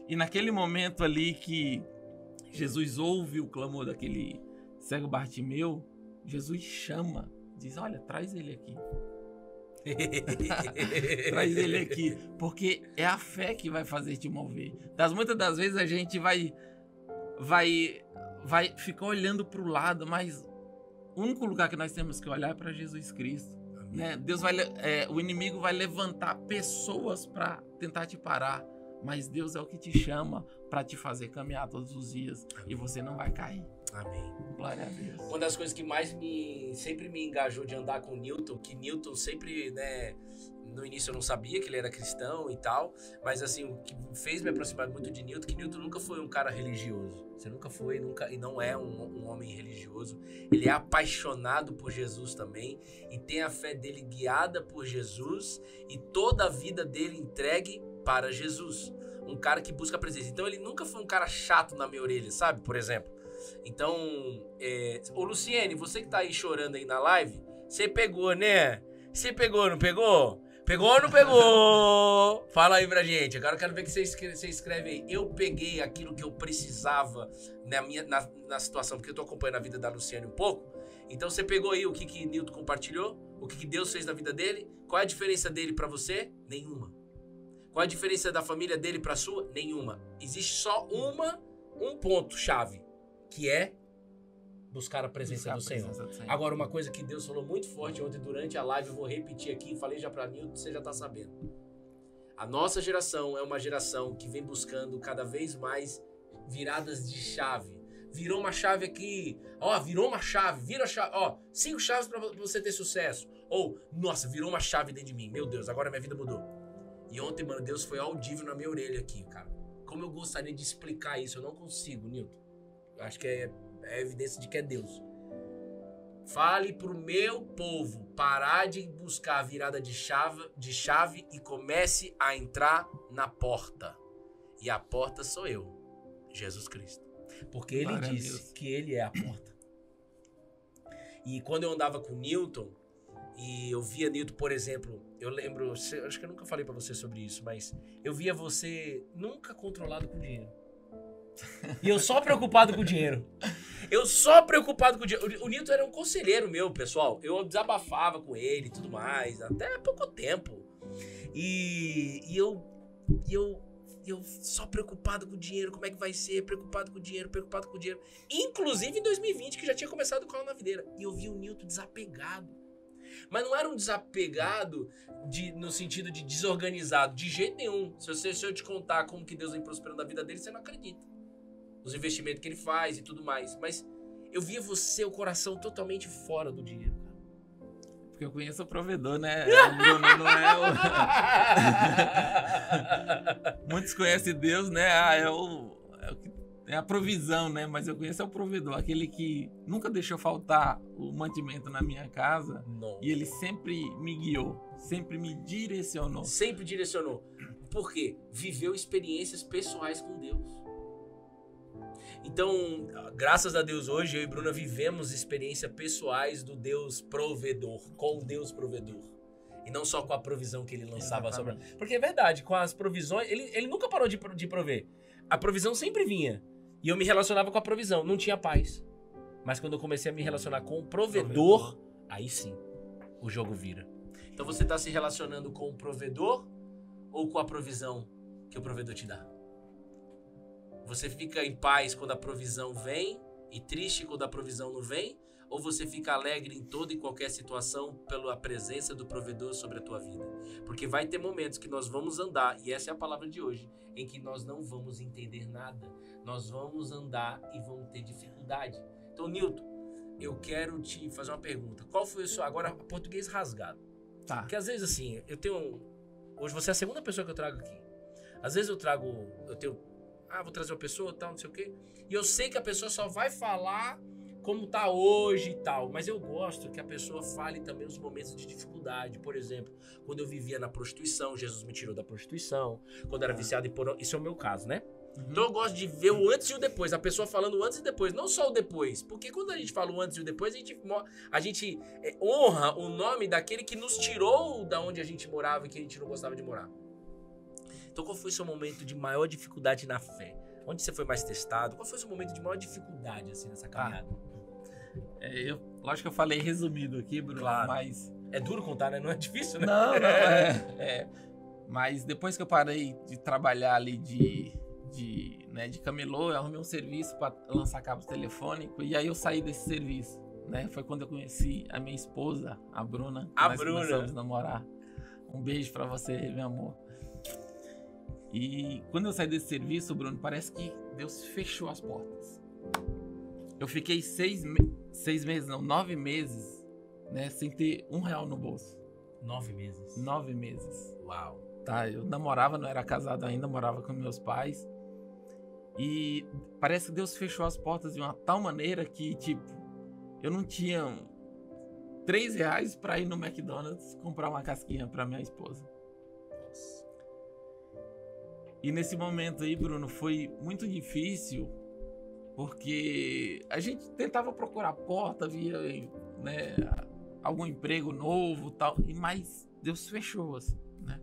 E naquele momento ali que Jesus ouve o clamor daquele cego Bartimeu, Jesus chama, diz, olha, traz ele aqui. Traz ele aqui, porque é a fé que vai fazer te mover. Muitas das vezes a gente vai ficar olhando para o lado, mas o único lugar que nós temos que olhar é para Jesus Cristo, né? O inimigo vai levantar pessoas para tentar te parar, mas Deus é o que te chama para te fazer caminhar todos os dias. Amém. E você não vai cair. Amém. Glória a Deus. Uma das coisas que mais sempre me engajou de andar com o Newton, que Newton sempre, né, no início eu não sabia que ele era cristão e tal, mas assim, o que fez me aproximar muito de Newton, que Newton nunca foi um cara religioso. Você nunca foi, e não é um homem religioso. Ele é apaixonado por Jesus também e tem a fé dele guiada por Jesus e toda a vida dele entregue para Jesus. Um cara que busca a presença. Então ele nunca foi um cara chato na minha orelha, sabe? Por exemplo. Então, ô Luciene, você que tá aí chorando aí na live, você pegou, né? Você pegou, não pegou? Pegou ou não pegou? Fala aí pra gente. Agora eu quero ver que você escreve aí. Eu peguei aquilo que eu precisava na situação, porque eu tô acompanhando a vida da Luciene um pouco. Então você pegou aí o que Newton compartilhou, o que Deus fez na vida dele. Qual é a diferença dele pra você? Nenhuma. Qual é a diferença da família dele pra sua? Nenhuma. Existe só um ponto-chave, que é buscar a presença do Senhor. Agora, uma coisa que Deus falou muito forte ontem durante a live, eu vou repetir aqui, falei já pra Nilton, você já tá sabendo. A nossa geração é uma geração que vem buscando cada vez mais viradas de chave. Virou uma chave aqui, virou uma chave, vira a chave, 5 chaves pra você ter sucesso. Ou, nossa, virou uma chave dentro de mim, meu Deus, agora minha vida mudou. E ontem, mano, Deus foi audível na minha orelha aqui, cara. Como eu gostaria de explicar isso, eu não consigo, Nilton. Eu acho que é evidência de que é Deus. Fale pro meu povo parar de buscar a virada de chave e comece a entrar na porta. E a porta sou eu, Jesus Cristo. Porque ele Glória a disse Deus. que ele é a porta. E quando eu andava com o Newton, e eu via Newton, por exemplo, eu lembro, acho que eu nunca falei pra você sobre isso, mas eu via você nunca controlado com dinheiro. E eu só preocupado com o dinheiro. Eu só preocupado com o dinheiro. O Newton era um conselheiro meu, pessoal. Eu desabafava com ele e tudo mais, até há pouco tempo. E eu só preocupado com o dinheiro, como é que vai ser? Preocupado com o dinheiro, preocupado com o dinheiro. Inclusive em 2020, que já tinha começado o Colo na Videira. E eu vi o Newton desapegado. Mas não era um desapegado no sentido de desorganizado, de jeito nenhum. Se eu te contar como que Deus vem prosperando na vida dele, você não acredita. Os investimentos que ele faz e tudo mais. Mas eu via você, o coração totalmente fora do dinheiro, cara. Porque eu conheço o provedor, né? O Bruno não é o... Muitos conhecem Deus, né? É a provisão, né? Mas eu conheço o provedor, aquele que nunca deixou faltar o mantimento na minha casa. Não. E ele sempre me guiou, sempre me direcionou. Sempre direcionou. Por quê? Viveu experiências pessoais com Deus. Então, graças a Deus, hoje eu e Bruna vivemos experiências pessoais do Deus provedor, com o Deus provedor. E não só com a provisão que ele lançava sobre. Porque é verdade, com as provisões, ele nunca parou de prover. A provisão sempre vinha. E eu me relacionava com a provisão, não tinha paz. Mas quando eu comecei a me relacionar com o provedor, aí sim, o jogo vira. Então você está se relacionando com o provedor ou com a provisão que o provedor te dá? Você fica em paz quando a provisão vem e triste quando a provisão não vem? Ou você fica alegre em toda e qualquer situação pela presença do provedor sobre a tua vida? Porque vai ter momentos que nós vamos andar, e essa é a palavra de hoje, em que nós não vamos entender nada. Nós vamos andar e vamos ter dificuldade. Então, Newton, eu quero te fazer uma pergunta. Qual foi o seu... Agora, português rasgado. Tá. Porque às vezes, assim, hoje você é a segunda pessoa que eu trago aqui. Às vezes vou trazer uma pessoa, tal, não sei o quê. E eu sei que a pessoa só vai falar como tá hoje e tal. Mas eu gosto que a pessoa fale também os momentos de dificuldade. Por exemplo, quando eu vivia na prostituição, Jesus me tirou da prostituição. Quando eu era viciado em pornografia. Isso é o meu caso, né? Uhum. Então eu gosto de ver o antes e o depois. A pessoa falando o antes e depois. Não só o depois. Porque quando a gente fala o antes e o depois, a gente honra o nome daquele que nos tirou da onde a gente morava e que a gente não gostava de morar. Então qual foi o seu momento de maior dificuldade na fé? Onde você foi mais testado? Qual foi o seu momento de maior dificuldade assim nessa caminhada? Lógico que eu falei resumido aqui, Bruno, Claro. mas... É duro contar, né? Não é difícil, né? Não, Mas depois que eu parei de trabalhar ali de camelô, eu arrumei um serviço para lançar cabos telefônicos e aí eu saí desse serviço, né? Foi quando eu conheci a minha esposa, a Bruna. Nós começamos a namorar. Um beijo para você, meu amor. E quando eu saí desse serviço, Bruno, parece que Deus fechou as portas. Eu fiquei 9 meses, né, sem ter R$1 no bolso. 9 meses. 9 meses. Uau. Tá, eu namorava, não era casado ainda, morava com meus pais. E parece que Deus fechou as portas de uma tal maneira que, tipo, eu não tinha R$3 para ir no McDonald's comprar uma casquinha para minha esposa. E nesse momento aí, Bruno, foi muito difícil, porque a gente tentava procurar porta, via, né, algum emprego novo, tal, mas Deus fechou, assim, né?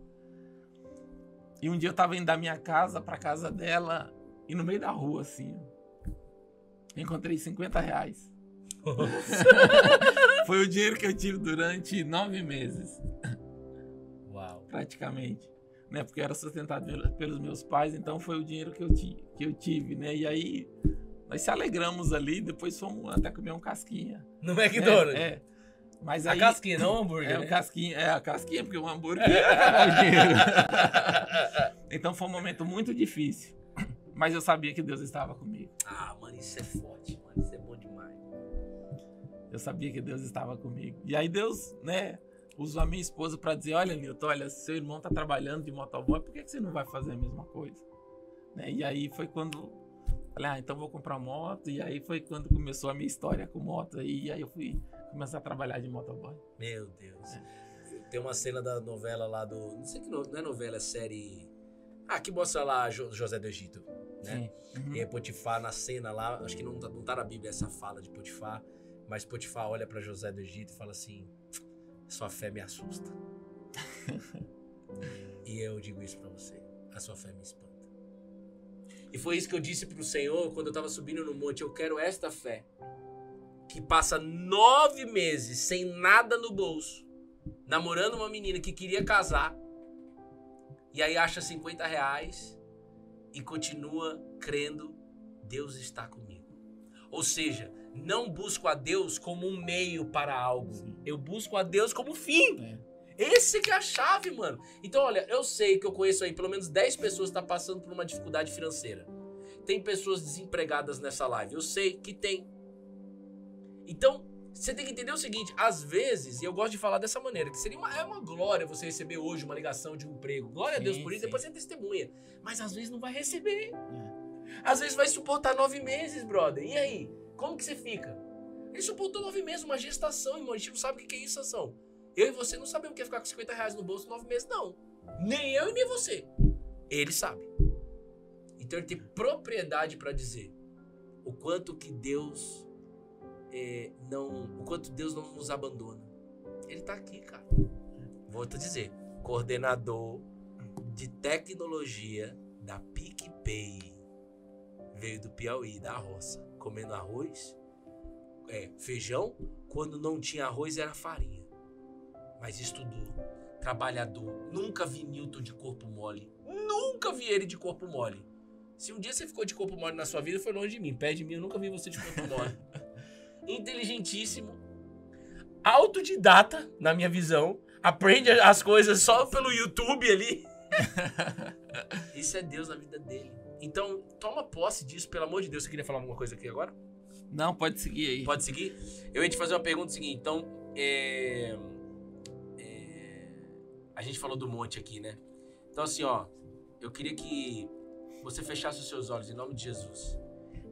E um dia eu tava indo da minha casa pra casa dela, e no meio da rua, assim, encontrei R$50. Foi o dinheiro que eu tive durante 9 meses. Uau. Praticamente. Né, porque eu era sustentado pelos meus pais, então foi o dinheiro que eu tive, né? E aí nós se alegramos ali, depois fomos até comer um casquinha. No McDonald's? Mas a aí, casquinha, não o hambúrguer, né? A casquinha, porque o hambúrguer ia acabar o dinheiro. Então foi um momento muito difícil, mas eu sabia que Deus estava comigo. Ah, mano, isso é forte, mano, isso é bom demais. Eu sabia que Deus estava comigo. E aí Deus, né, usou a minha esposa para dizer, olha, Newton, olha, seu irmão tá trabalhando de motoboy, por que você não vai fazer a mesma coisa? Né? E aí foi quando falei, então vou comprar moto, e aí foi quando começou a minha história com moto, e aí eu fui começar a trabalhar de motoboy. Meu Deus. Tem uma cena da novela lá do... Não sei que não é novela, é série... Ah, que mostra lá José do Egito. né? Uhum. E aí Potifar na cena lá, acho que não tá na Bíblia essa fala de Potifar, mas Potifar olha pra José do Egito e fala assim, sua fé me assusta. E eu digo isso pra você, a sua fé me espanta. E foi isso que eu disse pro Senhor quando eu tava subindo no monte, eu quero esta fé, que passa 9 meses sem nada no bolso, namorando uma menina que queria casar, e aí acha R$50 e continua crendo, Deus está comigo. Ou seja, não busco a Deus como um meio para algo. Eu busco a Deus como fim. Esse que é a chave, mano. Então, olha, eu sei que eu conheço aí pelo menos 10 pessoas que estão passando por uma dificuldade financeira. Tem pessoas desempregadas nessa live. Eu sei que tem. Então, você tem que entender o seguinte, às vezes, e eu gosto de falar dessa maneira, que seria uma glória você receber hoje uma ligação de um emprego. Glória a Deus por isso, depois você testemunha. Mas às vezes não vai receber. Às vezes vai suportar 9 meses, brother. E aí? Como que você fica? Ele suportou 9 meses, uma gestação, irmão. A gente não sabe o que é isso, gestação. Eu e você não sabemos o que é ficar com R$50 no bolso 9 meses, não. Nem eu e nem você. Ele sabe. Então ele tem propriedade para dizer o quanto que Deus o quanto Deus não nos abandona. Ele tá aqui, cara. Volto a dizer, coordenador de tecnologia da PicPay. Veio do Piauí, da roça, comendo arroz, feijão, quando não tinha arroz era farinha. Mas estudou, trabalhador, nunca vi Newton de corpo mole, nunca vi ele de corpo mole. Se um dia você ficou de corpo mole na sua vida, foi longe de mim, perto de mim, eu nunca vi você de corpo mole. Inteligentíssimo, autodidata, na minha visão, aprende as coisas só pelo YouTube ali. Isso é Deus na vida dele. Então, toma posse disso, pelo amor de Deus. Você queria falar alguma coisa aqui agora? Não, pode seguir aí. Pode seguir? Eu ia te fazer uma pergunta seguinte. Então, a gente falou do monte aqui, né? Então, assim, ó, eu queria que você fechasse os seus olhos em nome de Jesus.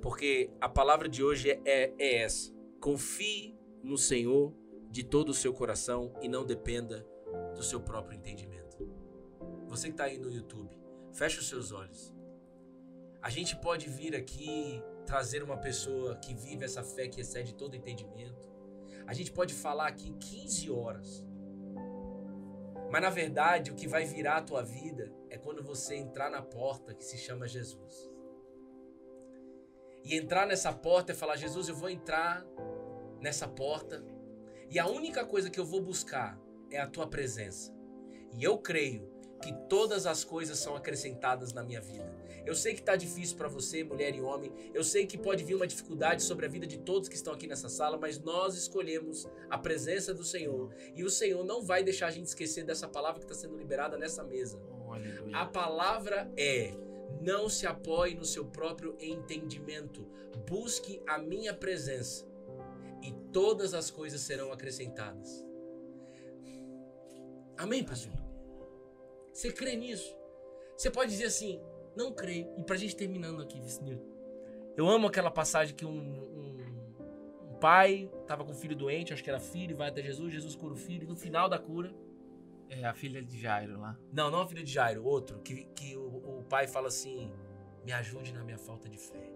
Porque a palavra de hoje é essa. Confie no Senhor de todo o seu coração e não dependa do seu próprio entendimento. Você que está aí no YouTube, fecha os seus olhos. A gente pode vir aqui trazer uma pessoa que vive essa fé que excede todo entendimento. A gente pode falar aqui 15 horas. Mas na verdade o que vai virar a tua vida é quando você entrar na porta que se chama Jesus. E entrar nessa porta é falar, Jesus, eu vou entrar nessa porta e a única coisa que eu vou buscar é a tua presença. E eu creio que todas as coisas são acrescentadas na minha vida. Eu sei que tá difícil para você, mulher e homem. Eu sei que pode vir uma dificuldade sobre a vida de todos que estão aqui nessa sala, mas nós escolhemos a presença do Senhor. E o Senhor não vai deixar a gente esquecer dessa palavra que está sendo liberada nessa mesa. A palavra é: não se apoie no seu próprio entendimento. Busque a minha presença e todas as coisas serão acrescentadas. Amém, pastor? Você crê nisso? Você pode dizer assim, não creio. E pra gente terminando aqui, Vicenildo, eu amo aquela passagem que um pai tava com um filho doente, acho que era filho, vai até Jesus, Jesus cura o filho, e no final da cura... É a filha de Jairo lá. Não a filha de Jairo, outro, que o pai fala assim, me ajude na minha falta de fé.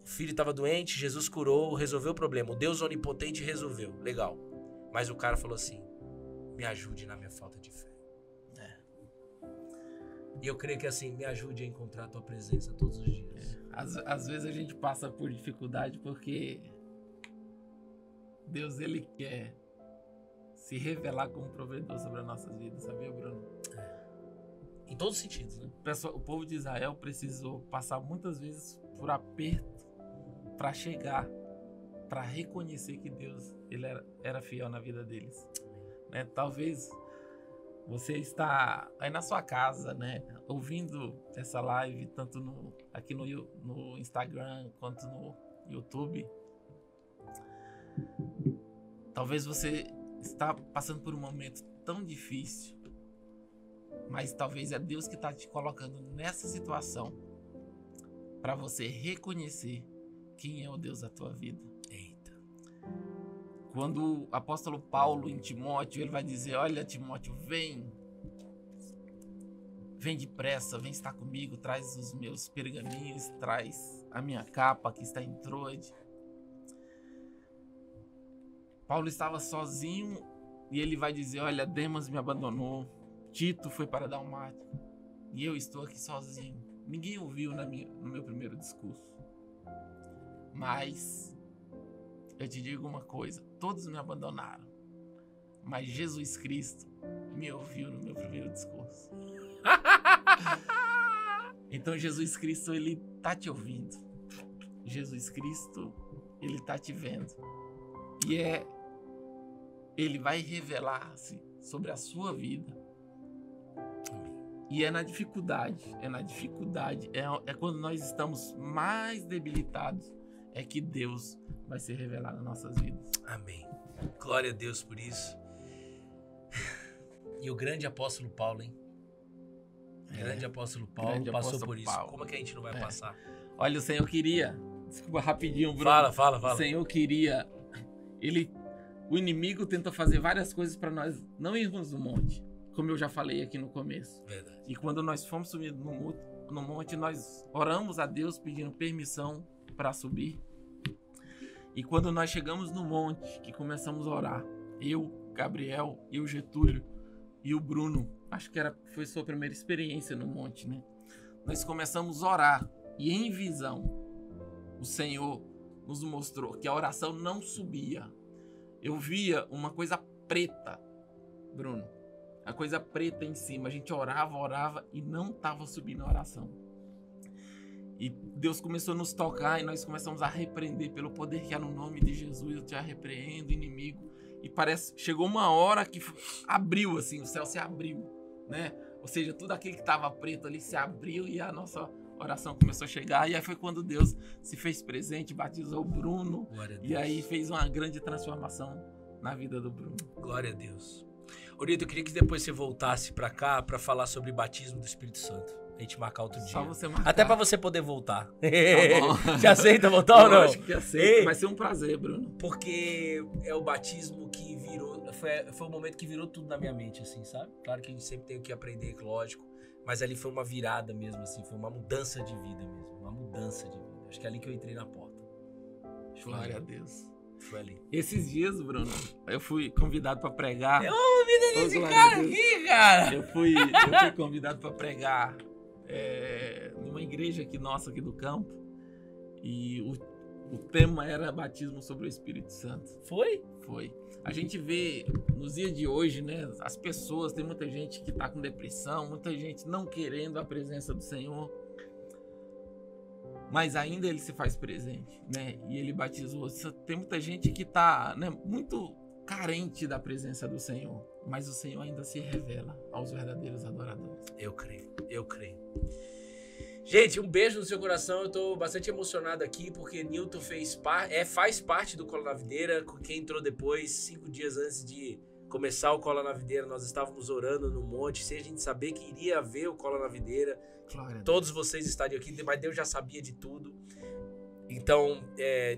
O filho estava doente, Jesus curou, resolveu o problema. O Deus onipotente resolveu, legal. Mas o cara falou assim, me ajude na minha falta de fé. E eu creio que assim, me ajude a encontrar a tua presença todos os dias. Às vezes a gente passa por dificuldade porque Deus, ele quer se revelar como provedor sobre as nossas vidas, sabia, Bruno? Em todos os sentidos, né? O povo de Israel precisou passar muitas vezes por aperto para chegar, para reconhecer que Deus ele era fiel na vida deles. Né? Talvez você está aí na sua casa, né, ouvindo essa live, tanto aqui no Instagram quanto no YouTube. Talvez você está passando por um momento tão difícil, mas talvez é Deus que está te colocando nessa situação para você reconhecer quem é o Deus da tua vida. Eita. Quando o apóstolo Paulo em Timóteo, ele vai dizer, olha Timóteo, vem vem depressa, vem estar comigo, traz os meus pergaminhos, traz a minha capa que está em Troade. Paulo estava sozinho e ele vai dizer, olha, Demas me abandonou, Tito foi para Dalmácia e eu estou aqui sozinho. Ninguém ouviu no meu primeiro discurso. Mas eu te digo uma coisa, todos me abandonaram, mas Jesus Cristo me ouviu no meu primeiro discurso. Então Jesus Cristo, ele tá te ouvindo. Jesus Cristo, ele tá te vendo. E ele vai revelar-se sobre a sua vida. E é na dificuldade, é quando nós estamos mais debilitados, é que Deus vai se revelar nas nossas vidas. Amém. Glória a Deus por isso. E o grande apóstolo Paulo, hein? Grande apóstolo Paulo passou por isso. Paulo. Como é que a gente não vai passar? Olha, o Senhor queria... Desculpa, rapidinho, Bruno. Fala. O Senhor queria... O inimigo tentou fazer várias coisas para nós não irmos no monte. Como eu já falei aqui no começo. Verdade. E quando nós fomos subir no monte, nós oramos a Deus pedindo permissão para subir. E quando nós chegamos no monte, que começamos a orar, eu, Gabriel e o Getúlio e o Bruno, acho que foi sua primeira experiência no monte, né? Nós começamos a orar e em visão o Senhor nos mostrou que a oração não subia. Eu via uma coisa preta, Bruno, a coisa preta em cima. A gente orava e não estava subindo a oração. E Deus começou a nos tocar e nós começamos a repreender pelo poder que há no nome de Jesus. Eu te repreendo, inimigo. E parece chegou uma hora que abriu assim, o céu se abriu, né? Ou seja, tudo aquilo que estava preto ali se abriu e a nossa oração começou a chegar. E aí foi quando Deus se fez presente, batizou o Bruno. E aí fez uma grande transformação na vida do Bruno. Glória a Deus. Orito, eu queria que depois você voltasse pra cá pra falar sobre o batismo do Espírito Santo. A gente marcar outro dia. Só você marcar. Até pra você poder voltar. Tá bom. Você aceita voltar ou não? Acho que aceito. Vai ser um prazer, Bruno. Porque é o batismo que virou... Foi o momento que virou tudo na minha mente, assim, sabe? Claro que a gente sempre tem o que aprender, lógico. Mas ali foi uma virada mesmo, assim. Foi uma mudança de vida mesmo. Uma mudança de vida. Acho que é ali que eu entrei na porta. Glória a Deus. Foi ali. Esses dias, Bruno, eu fui convidado pra pregar. Eu amo a vida desse cara aqui, cara! Eu fui convidado pra pregar numa igreja aqui nossa, aqui do campo. E o tema era batismo sobre o Espírito Santo. Foi? Foi. A gente vê nos dias de hoje, né? As pessoas, tem muita gente que tá com depressão, muita gente não querendo a presença do Senhor. Mas ainda ele se faz presente, né? E ele batizou. Tem muita gente que tá, né, muito carente da presença do Senhor. Mas o Senhor ainda se revela aos verdadeiros adoradores. Eu creio. Gente, um beijo no seu coração. Eu tô bastante emocionado aqui porque Newton faz parte do Cola na Videira. Quem entrou depois, 5 dias antes de começar o Cola na Videira, nós estávamos orando no monte, sem a gente saber que iria haver o Cola na Videira. Todos vocês estariam aqui, mas Deus já sabia de tudo. Então,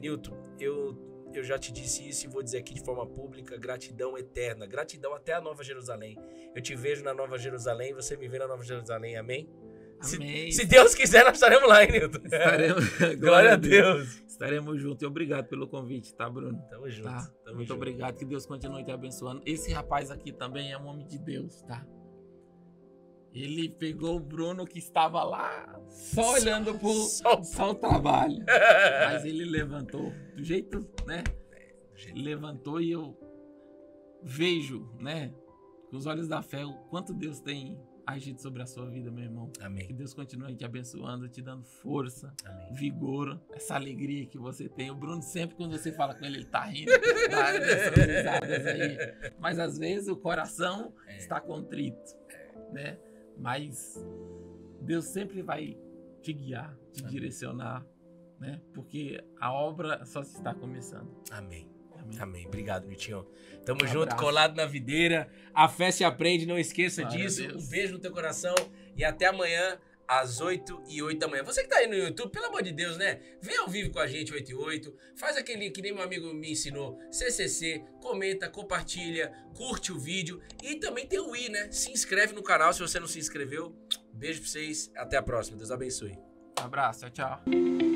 Newton, eu já te disse isso e vou dizer aqui de forma pública, gratidão eterna, gratidão até a Nova Jerusalém. Eu te vejo na Nova Jerusalém, você me vê na Nova Jerusalém, amém? Amém. Se Deus quiser, nós estaremos lá, hein, Newton? Estaremos. Glória a Deus. Estaremos juntos e obrigado pelo convite, tá, Bruno? Tamo junto. Tá? Muito junto. obrigado, que Deus continue te abençoando. Esse rapaz aqui também é um homem de Deus, tá? Ele pegou o Bruno que estava lá só olhando só o trabalho. Mas ele levantou do jeito, né? Levantou e eu vejo, né? Com os olhos da fé, o quanto Deus tem agido sobre a sua vida, meu irmão. Amém. Que Deus continue te abençoando, te dando força, Amém. Vigor, essa alegria que você tem. O Bruno sempre, quando você fala com ele, ele tá rindo, dá essas risadas aí. Mas às vezes o coração está contrito, né? Mas Deus sempre vai te guiar, te direcionar, né? Porque a obra só se está começando. Amém. Amém. Obrigado, Miltinho. Tamo Um junto, abraço. colado na videira. A fé se aprende, não esqueça Glória a disso. Deus. Um beijo no teu coração e até amanhã, às 8h08 da manhã. Você que tá aí no YouTube, pelo amor de Deus, né? Vem ao vivo com a gente, 8h08. Faz aquele que nem meu amigo me ensinou, CCC, comenta, compartilha, curte o vídeo. E também tem o i, né? Se inscreve no canal se você não se inscreveu. Beijo pra vocês. Até a próxima. Deus abençoe. Um abraço. Tchau, tchau.